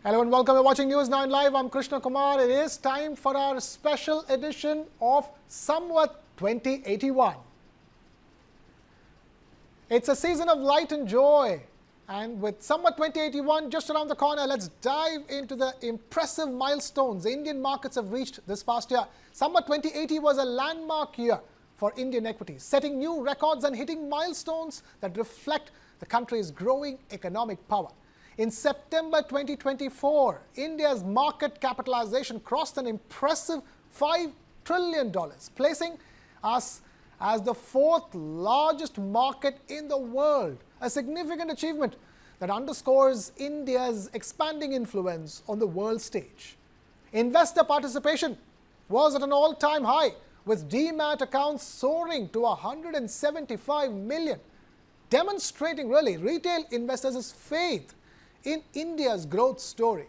Hello and welcome. You're watching News 9 Live. I'm Krishna Kumar. It is time for our special edition of Samvat 2081. It's a season of light and joy. And with Samvat 2081 just around the corner, let's dive into the impressive milestones the Indian markets have reached this past year. Samvat 2080 was a landmark year for Indian equities, setting new records and hitting milestones that reflect the country's growing economic power. In September 2024, India's market capitalization crossed an impressive $5 trillion, placing us as the fourth largest market in the world, a significant achievement that underscores India's expanding influence on the world stage. Investor participation was at an all-time high, with Demat accounts soaring to 175 million, demonstrating really retail investors' faith in India's growth story.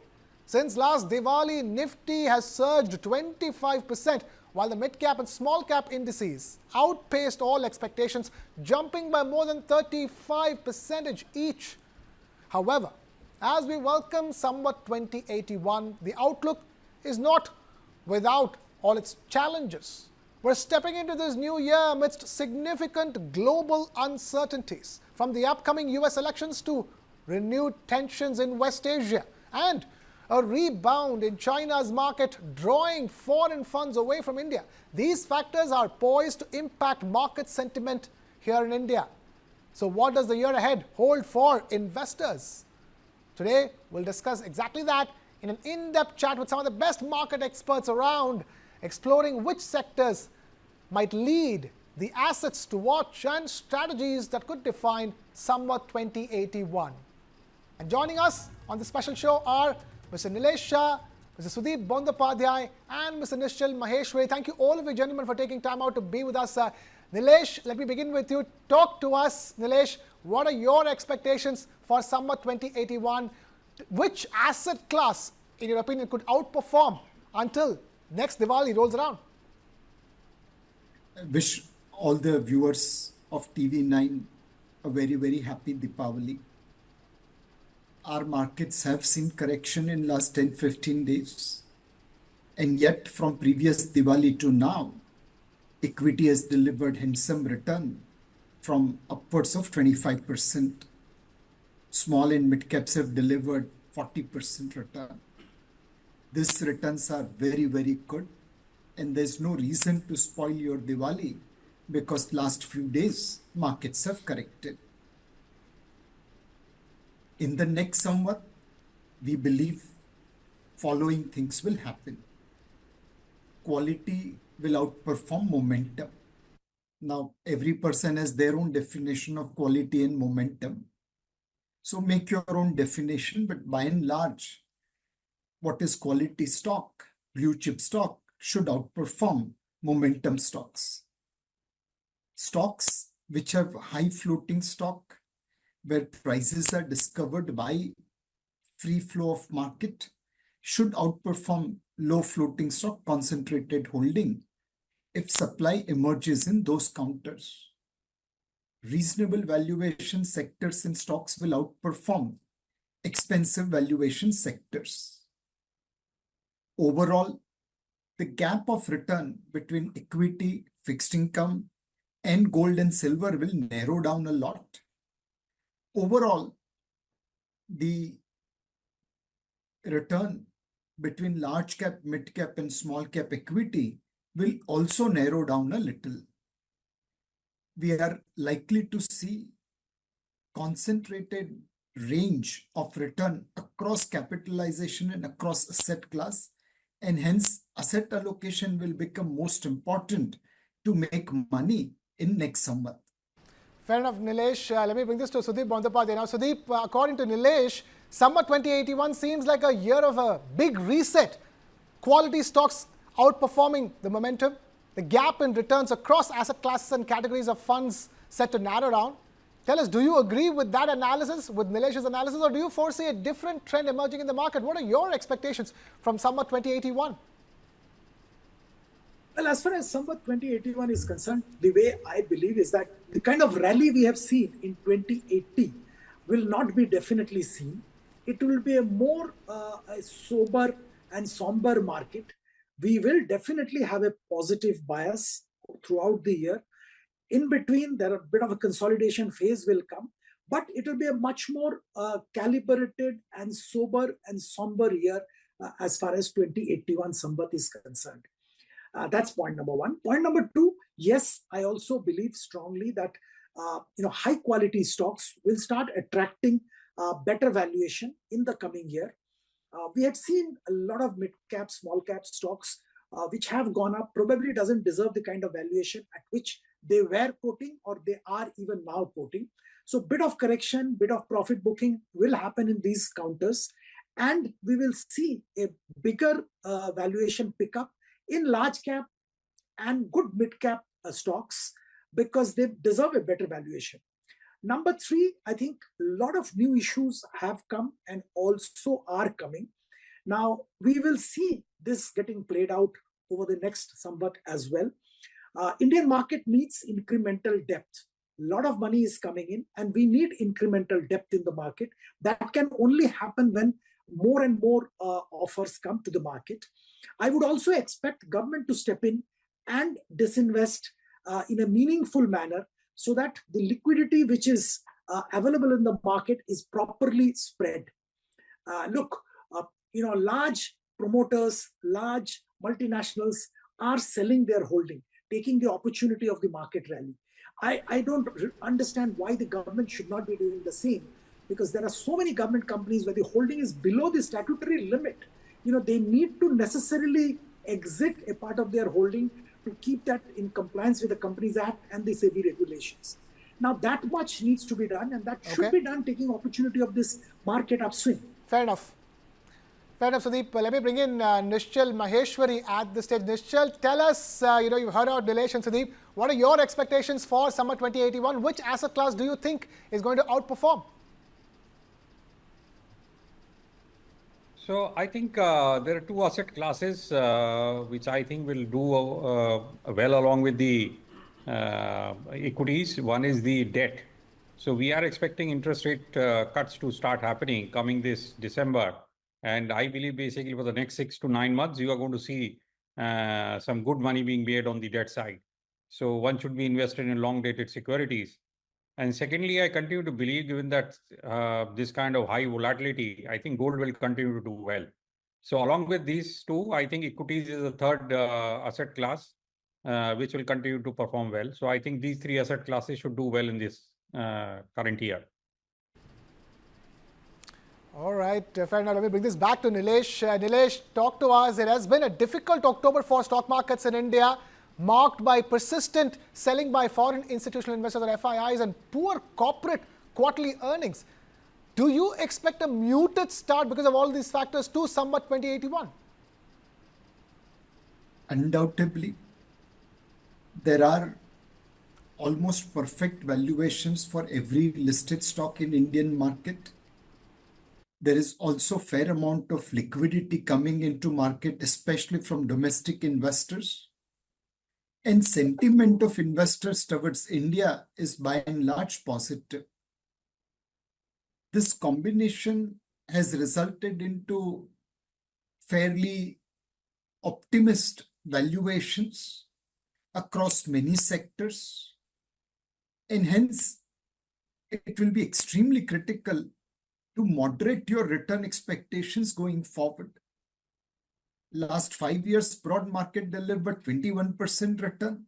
Since last Diwali, Nifty has surged 25%, while the midcap and smallcap indices outpaced all expectations, jumping by more than 35% each. However, as we welcome Samvat 2081, the outlook is not without all its challenges. We're stepping into this new year amidst significant global uncertainties, from the upcoming US elections to renewed tensions in West Asia and a rebound in China's market, drawing foreign funds away from India. These factors are poised to impact market sentiment here in India. So what does the year ahead hold for investors? Today, we'll discuss exactly that in an in-depth chat with some of the best market experts around, exploring which sectors might lead the assets to watch and strategies that could define Samvat 2081. And joining us on the special show are Mr. Nilesh Shah, Mr. Sudeep Bondapadhyay, and Mr. Nishchal Maheshwari. Thank you all of you gentlemen for taking time out to be with us. Nilesh, let me begin with you. Talk to us, Nilesh. What are your expectations for Samvat 2081? Which asset class, in your opinion, could outperform until next Diwali rolls around? I wish all the viewers of TV9 a very, very happy Diwali. Our markets have seen correction in last 10-15 days. And yet from previous Diwali to now, equity has delivered handsome return from upwards of 25%. Small and mid caps have delivered 40% return. These returns are very, very good. And there's no reason to spoil your Diwali because last few days markets have corrected. In the next Samvat, we believe following things will happen. Quality will outperform momentum. Now, every person has their own definition of quality and momentum. So make your own definition, but by and large, what is quality stock? Blue chip stock should outperform momentum stocks. Stocks which have high floating stock, where prices are discovered by free flow of market, should outperform low floating stock concentrated holding if supply emerges in those counters. Reasonable valuation sectors and stocks will outperform expensive valuation sectors. Overall, the gap of return between equity, fixed income, and gold and silver will narrow down a lot. Overall, the return between large cap, mid cap, and small cap equity will also narrow down a little. We are likely to see concentrated range of return across capitalization and across asset class, and hence asset allocation will become most important to make money in next Samvat. Fair enough, Nilesh. Let me bring this to Sudeep Bondapadhyay. Now, Sudeep, according to Nilesh, Samvat 2081 seems like a year of a big reset. Quality stocks outperforming the momentum. The gap in returns across asset classes and categories of funds set to narrow down. Tell us, do you agree with that analysis, with Nilesh's analysis, or do you foresee a different trend emerging in the market? What are your expectations from Samvat 2081? Well, as far as Samvat 2081 is concerned, the way I believe is that the kind of rally we have seen in 2080 will not be definitely seen. it will be a more a sober and somber market. We will definitely have a positive bias throughout the year. In between, there are a bit of a consolidation phase will come, but it will be a much more calibrated and sober and somber year as far as 2081 Samvat is concerned. That's point number one. Point number two, yes, I also believe strongly that high quality stocks will start attracting better valuation in the coming year. We had seen a lot of mid cap, small cap stocks which have gone up, probably doesn't deserve the kind of valuation at which they were quoting or they are even now quoting. So bit of correction, bit of profit booking will happen in these counters, and we will see a bigger valuation pickup in large cap and good mid cap stocks because they deserve a better valuation. Number three, I think a lot of new issues have come and also are coming. Now, we will see this getting played out over the next somewhat as well. Indian market needs incremental depth. A lot of money is coming in and we need incremental depth in the market. That can only happen when more and more offers come to the market. I would also expect government to step in and disinvest in a meaningful manner so that the liquidity which is available in the market is properly spread. Large promoters, large multinationals are selling their holding, taking the opportunity of the market rally. I don't understand why the government should not be doing the same, because there are so many government companies where the holding is below the statutory limit. They need to necessarily exit a part of their holding to keep that in compliance with the Companies Act and the SEBI regulations. Now, that much needs to be done, and that should be done taking opportunity of this market upswing. Fair enough. Fair enough, Sudeep. Let me bring in Nishchal Maheshwari at the stage. Nishchal, tell us, you've heard our Nilesh and Sudeep. What are your expectations for summer 2081? Which asset class do you think is going to outperform? So I think there are two asset classes which I think will do well along with the equities. One is the debt. So we are expecting interest rate cuts to start happening coming this December. And I believe basically for the next 6 to 9 months, you are going to see some good money being made on the debt side. So one should be invested in long dated securities. And secondly, I continue to believe, given that this kind of high volatility, I think gold will continue to do well. So along with these two, I think equities is the third asset class, which will continue to perform well. So I think these three asset classes should do well in this current year. All right, fair enough. Let me bring this back to Nilesh. Nilesh, talk to us. It has been a difficult October for stock markets in India, marked by persistent selling by foreign institutional investors or FIIs and poor corporate quarterly earnings. Do you expect a muted start because of all these factors to Samvat 2081? Undoubtedly, there are almost perfect valuations for every listed stock in Indian market. There is also a fair amount of liquidity coming into market, especially from domestic investors. And sentiment of investors towards India is by and large positive. This combination has resulted into fairly optimist valuations across many sectors. And hence, it will be extremely critical to moderate your return expectations going forward. Last 5 years, broad market delivered 21% return.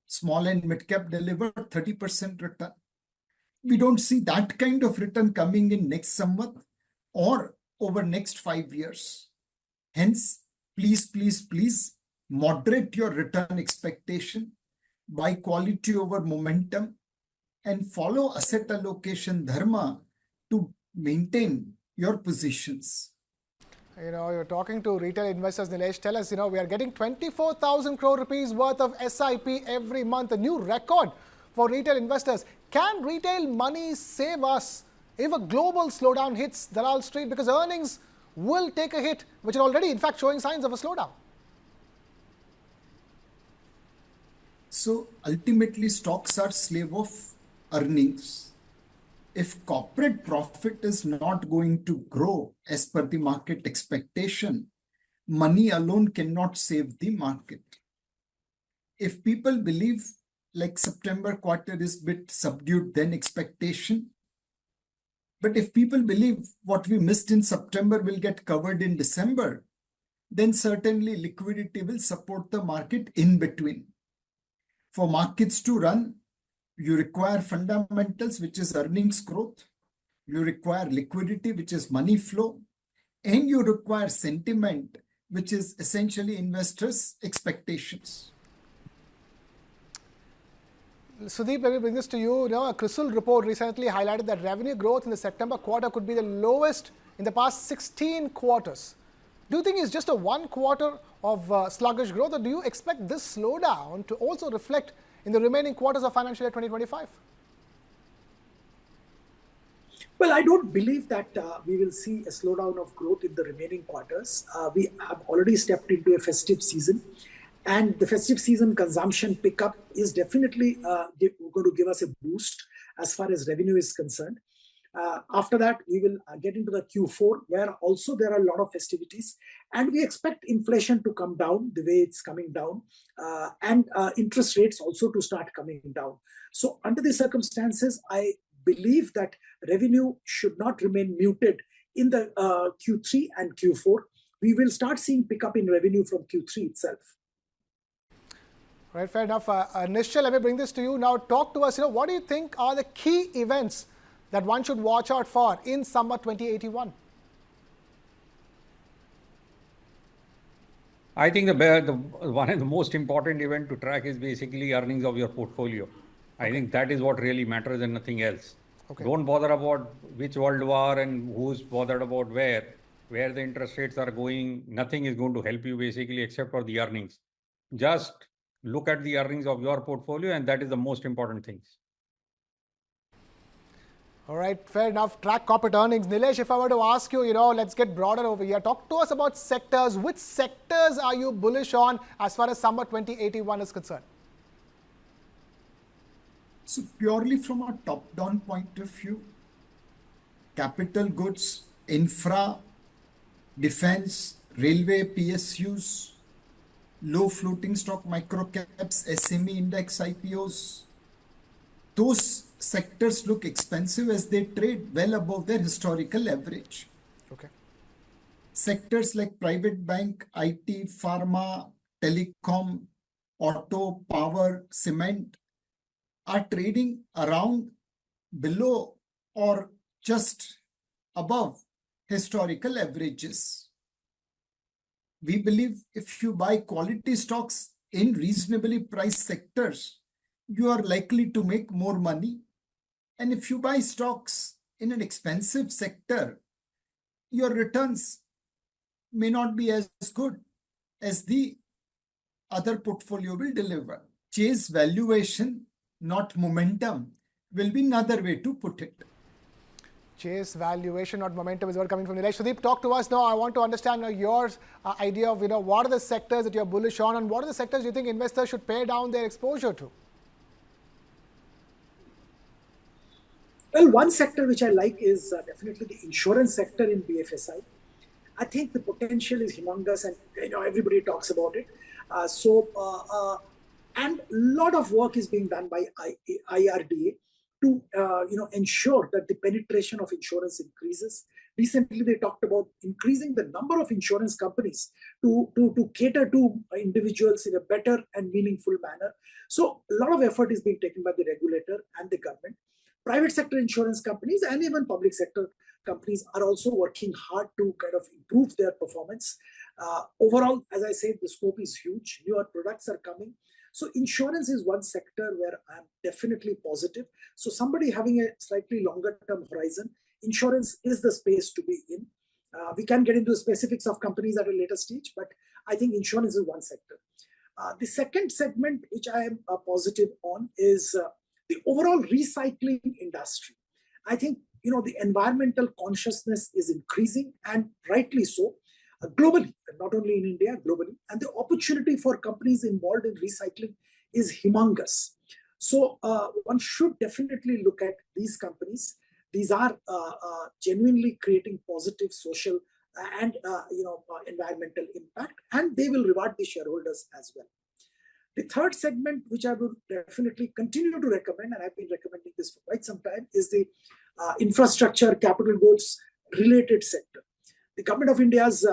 Small and mid cap delivered 30% return. We don't see that kind of return coming in next Samvat or over next 5 years. Hence, please moderate your return expectation, buy quality over momentum, and follow asset allocation dharma to maintain your positions. You're talking to retail investors, Nilesh. Tell us, we are getting 24,000 crore rupees worth of SIP every month, a new record for retail investors. Can retail money save us if a global slowdown hits Dalal Street? Because earnings will take a hit, which are already, in fact, showing signs of a slowdown. So ultimately, stocks are slave of earnings. if corporate profit is not going to grow as per the market expectation, money alone cannot save the market. If people believe like September quarter is bit subdued than expectation, but if people believe what we missed in September will get covered in December, then certainly liquidity will support the market in between. For markets to run, you require fundamentals, which is earnings growth. You require liquidity, which is money flow. And you require sentiment, which is essentially investors' expectations. Sudeep, let me bring this to you. A CRISIL report recently highlighted that revenue growth in the September quarter could be the lowest in the past 16 quarters. Do you think it's just a one quarter of sluggish growth, or do you expect this slowdown to also reflect in the remaining quarters of financial year 2025? Well, I don't believe that we will see a slowdown of growth in the remaining quarters. We have already stepped into a festive season, and the festive season consumption pickup is definitely going to give us a boost as far as revenue is concerned. After that, we will get into the Q4, where also there are a lot of festivities, and we expect inflation to come down the way it's coming down, and interest rates also to start coming down. So under the circumstances, I believe that revenue should not remain muted in the Q3 and Q4. We will start seeing pickup in revenue from Q3 itself. Right, fair enough. Nishchal, let me bring this to you. Now talk to us, what do you think are the key events that one should watch out for in Samvat 2081? I think the one of the most important event to track is basically earnings of your portfolio. I think that is what really matters and nothing else. Okay. Don't bother about which world war and who's bothered about where the interest rates are going. Nothing is going to help you basically except for the earnings. Just look at the earnings of your portfolio, and that is the most important things. All right, fair enough. Track corporate earnings. Nilesh, if I were to ask you, let's get broader over here. Talk to us about sectors. Which sectors are you bullish on as far as Samvat 2081 is concerned? So purely from a top-down point of view, capital goods, infra, defense, railway, PSUs, low floating stock microcaps, SME index IPOs, those sectors look expensive as they trade well above their historical average. Okay. Sectors like private bank, IT, pharma, telecom, auto, power, cement are trading around, below, or just above historical averages. We believe if you buy quality stocks in reasonably priced sectors, you are likely to make more money. And if you buy stocks in an expensive sector, your returns may not be as good as the other portfolio will deliver. Chase valuation, not momentum, will be another way to put it. Chase valuation, not momentum, is what coming from Nilesh. Sudeep, talk to us now. I want to understand your idea of what are the sectors that you're bullish on, and what are the sectors you think investors should pare down their exposure to? Well, one sector which I like is definitely the insurance sector in BFSI. I think the potential is humongous, and everybody talks about it. And a lot of work is being done by IRDA to ensure that the penetration of insurance increases. Recently, they talked about increasing the number of insurance companies to cater to individuals in a better and meaningful manner. So a lot of effort is being taken by the regulator and the government. Private sector insurance companies and even public sector companies are also working hard to kind of improve their performance. Overall, as I said, the scope is huge. Newer products are coming. So insurance is one sector where I'm definitely positive. So somebody having a slightly longer term horizon, insurance is the space to be in. We can get into the specifics of companies at a later stage, but I think insurance is one sector. The second segment, which I am positive on, is the overall recycling industry. I think, the environmental consciousness is increasing, and rightly so, globally, not only in India, globally. And the opportunity for companies involved in recycling is humongous. So one should definitely look at these companies. These are genuinely creating positive social and environmental impact, and they will reward the shareholders as well. The third segment, which I would definitely continue to recommend, and I've been recommending this for quite some time, is the infrastructure, capital goods related sector. The government of India's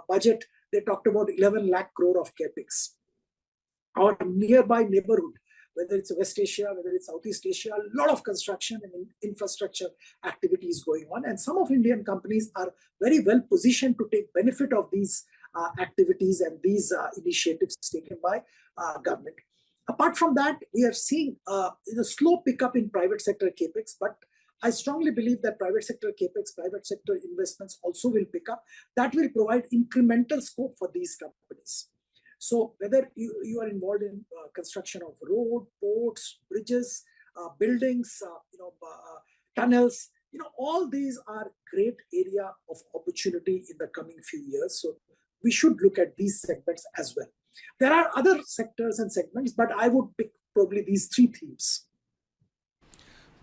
budget, they talked about 11 lakh crore of capex. Our nearby neighborhood, whether it's West Asia, whether it's Southeast Asia, a lot of construction and infrastructure activities going on. And some of Indian companies are very well positioned to take benefit of these activities and these initiatives taken by government. Apart from that, we are seeing a slow pickup in private sector capex, but I strongly believe that private sector capex, private sector investments also will pick up. That will provide incremental scope for these companies. So whether you are involved in construction of road, ports, bridges, buildings, tunnels, all these are great area of opportunity in the coming few years. So we should look at these segments as well. There are other sectors and segments, but I would pick probably these three themes.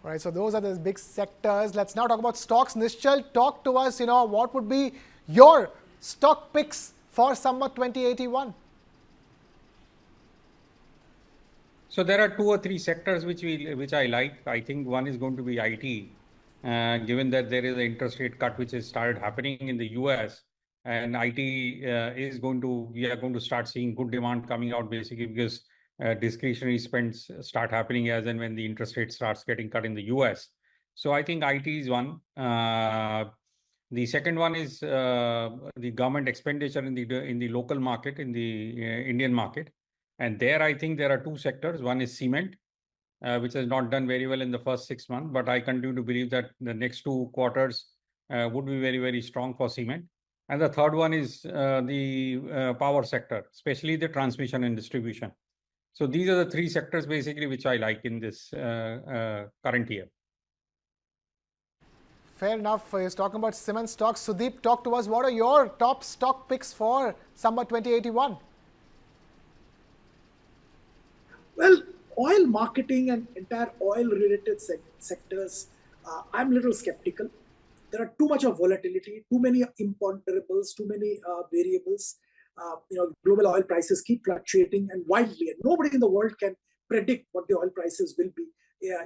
All right, so those are the big sectors. Let's now talk about stocks. Nishchal, talk to us, what would be your stock picks for Samvat 2081? So there are 2 or 3 sectors which I like. I think one is going to be IT, given that there is an interest rate cut which has started happening in the US, and IT we are going to start seeing good demand coming out, basically because discretionary spends start happening as and when the interest rate starts getting cut in the US. So I think IT is one. The second one is the government expenditure in the local market, in the Indian market. And there, I think there are 2 sectors. One is cement, which has not done very well in the first 6 months, but I continue to believe that the next 2 quarters would be very, very strong for cement. And the third one is the power sector, especially the transmission and distribution. So these are the 3 sectors basically which I like in this current year. Fair enough. He's talking about cement stocks. Sudeep, talk to us. What are your top stock picks for Samvat 2081? Well, oil marketing and entire oil-related sectors, I'm a little skeptical. There are too much of volatility, too many imponderables, too many variables. Global oil prices keep fluctuating and wildly, and nobody in the world can predict what the oil prices will be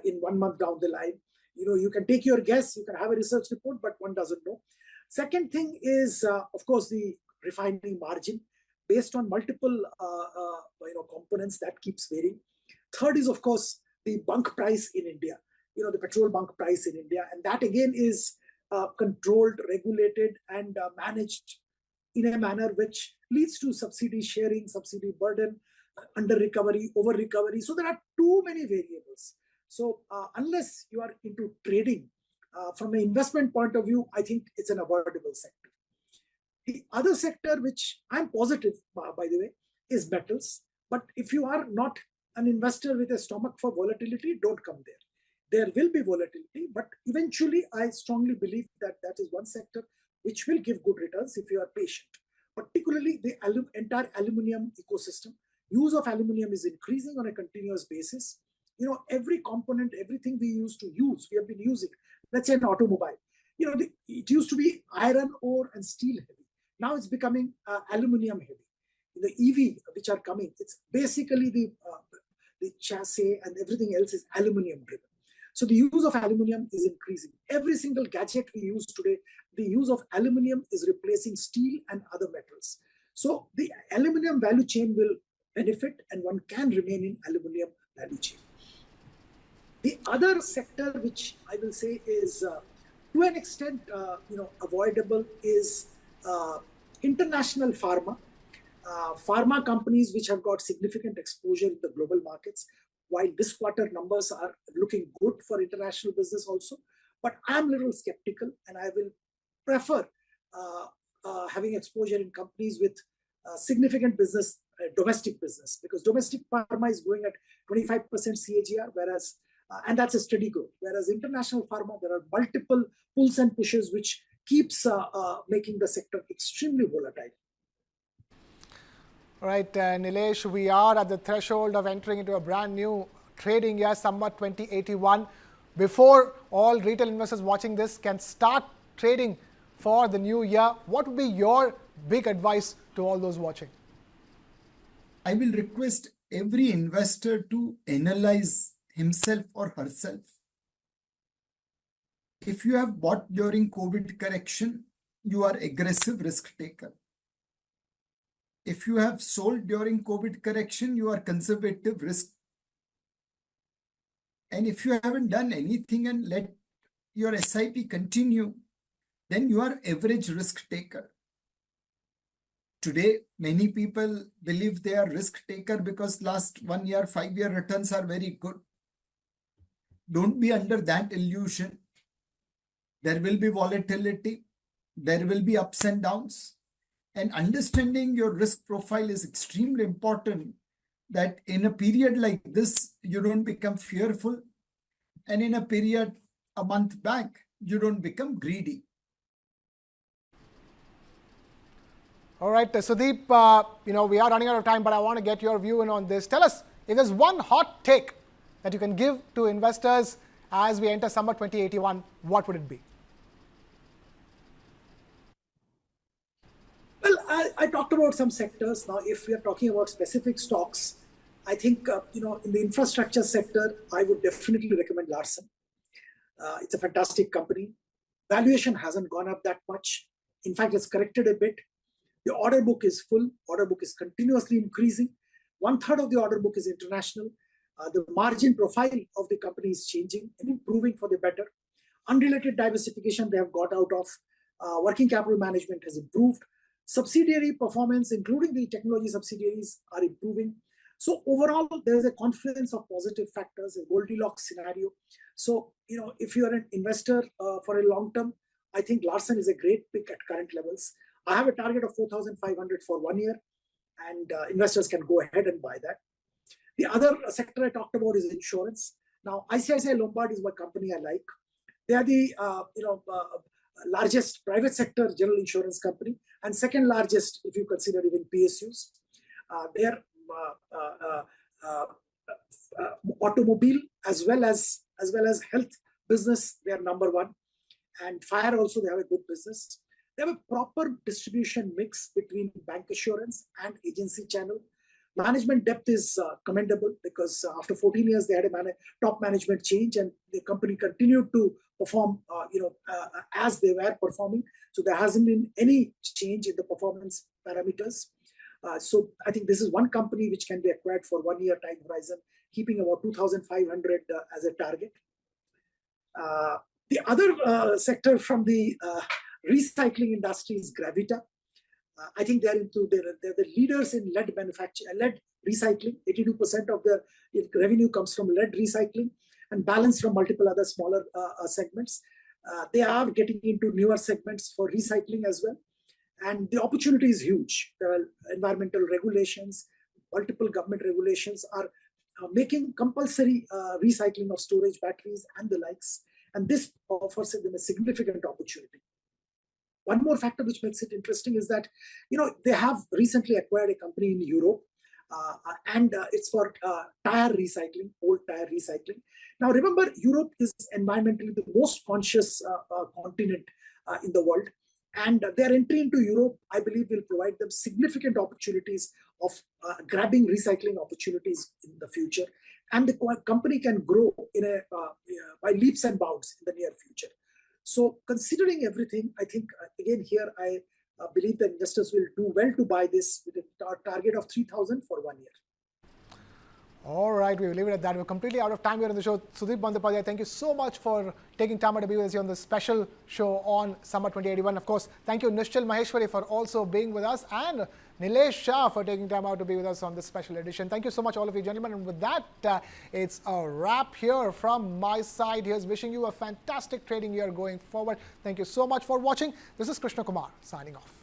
in 1 month down the line. You can take your guess, you can have a research report, but one doesn't know. Second thing is, of course, the refining margin based on multiple components that keeps varying. Third is, of course, the bunk price in India, the petrol bunk price in India. And that again is controlled, regulated, and managed in a manner which leads to subsidy sharing, subsidy burden, under recovery, over recovery. So there are too many variables. So unless you are into trading, from an investment point of view, I think it's an avoidable sector. The other sector, which I'm positive, by the way, is metals. But if you are not an investor with a stomach for volatility, don't come there. There will be volatility, but eventually I strongly believe that is one sector which will give good returns if you are patient. Particularly the entire aluminium ecosystem. Use of aluminium is increasing on a continuous basis. Every component, everything we have been using. Let's say an automobile. It used to be iron ore and steel heavy. Now it's becoming aluminium heavy. The EV which are coming, it's basically the chassis and everything else is aluminium driven. So the use of aluminium is increasing. Every single gadget we use today, the use of aluminium is replacing steel and other metals. So the aluminium value chain will benefit, and one can remain in aluminium value chain. The other sector which I will say is to an extent avoidable is international pharma. Pharma companies which have got significant exposure in the global markets, while this quarter numbers are looking good for international business also. But I'm a little skeptical, and I will prefer having exposure in companies with significant business, domestic business, because domestic pharma is growing at 25% CAGR, whereas and that's a steady growth. Whereas international pharma, there are multiple pulls and pushes which keeps making the sector extremely volatile. All right, Nilesh, we are at the threshold of entering into a brand new trading year, Samvat 2081. before all retail investors watching this can start trading for the new year, what would be your big advice to all those watching? I will request every investor to analyze himself or herself. If you have bought during COVID correction, you are aggressive risk taker. If you have sold during COVID correction, you are conservative risk. And if you haven't done anything and let your SIP continue, then you are average risk taker. Today, many people believe they are risk taker because last 1 year, 5-year returns are very good. Don't be under that illusion. There will be volatility. There will be ups and downs. And understanding your risk profile is extremely important, that in a period like this, you don't become fearful. And in a period a month back, you don't become greedy. All right, Sudeep, we are running out of time, but I want to get your view in on this. Tell us, if there's one hot take that you can give to investors as we enter summer 2081, what would it be? Well, I talked about some sectors. Now, if we are talking about specific stocks, I think, in the infrastructure sector, I would definitely recommend Larsen. It's a fantastic company. Valuation hasn't gone up that much. In fact, it's corrected a bit. The order book is full. Order book is continuously increasing. 1/3 of the order book is international. The margin profile of the company is changing and improving for the better. Unrelated diversification they have got out of. Working capital management has improved. Subsidiary performance, including the technology subsidiaries, are improving. So overall, there is a confluence of positive factors, a Goldilocks scenario. So, if you are an investor for a long term, I think Larsen is a great pick at current levels. I have a target of 4,500 for 1 year, and investors can go ahead and buy that. The other sector I talked about is insurance. Now, ICICI Lombard is one company I like. They are the largest private sector general insurance company, and second largest if you consider even PSUs. Their automobile as well as health business, they are number one, and fire also they have a good business. They have a proper distribution mix between bancassurance and agency channel. Management depth is commendable because after 14 years they had a top management change, and the company continued to perform as they were performing. So there hasn't been any change in the performance parameters. So I think this is one company which can be acquired for 1 year time horizon, keeping about 2,500 as a target. The other sector from the recycling industry is Gravita. I think they're the leaders in lead recycling. 82% of their revenue comes from lead recycling, and balance from multiple other smaller segments. They are getting into newer segments for recycling as well. And the opportunity is huge. There are environmental regulations, multiple government regulations are making compulsory recycling of storage batteries and the likes. And this offers them a significant opportunity. One more factor which makes it interesting is that, they have recently acquired a company in Europe, and it's for tire recycling, old tire recycling. Now, remember, Europe is environmentally the most conscious continent in the world. And their entry into Europe, I believe, will provide them significant opportunities of grabbing recycling opportunities in the future. And the company can grow by leaps and bounds in the near future. So considering everything, I think, again, here I believe that investors will do well to buy this with a target of 3,000 for 1 year. All right, we will leave it at that. We're completely out of time here on the show. Sudeep Bandyopadhyay, thank you so much for taking time out to be with us here on this special show on Summer 2081. Of course, thank you Nishchal Maheshwari for also being with us, and Nilesh Shah for taking time out to be with us on this special edition. Thank you so much, all of you gentlemen. And with that, it's a wrap here from my side. Here's wishing you a fantastic trading year going forward. Thank you so much for watching. This is Krishna Kumar signing off.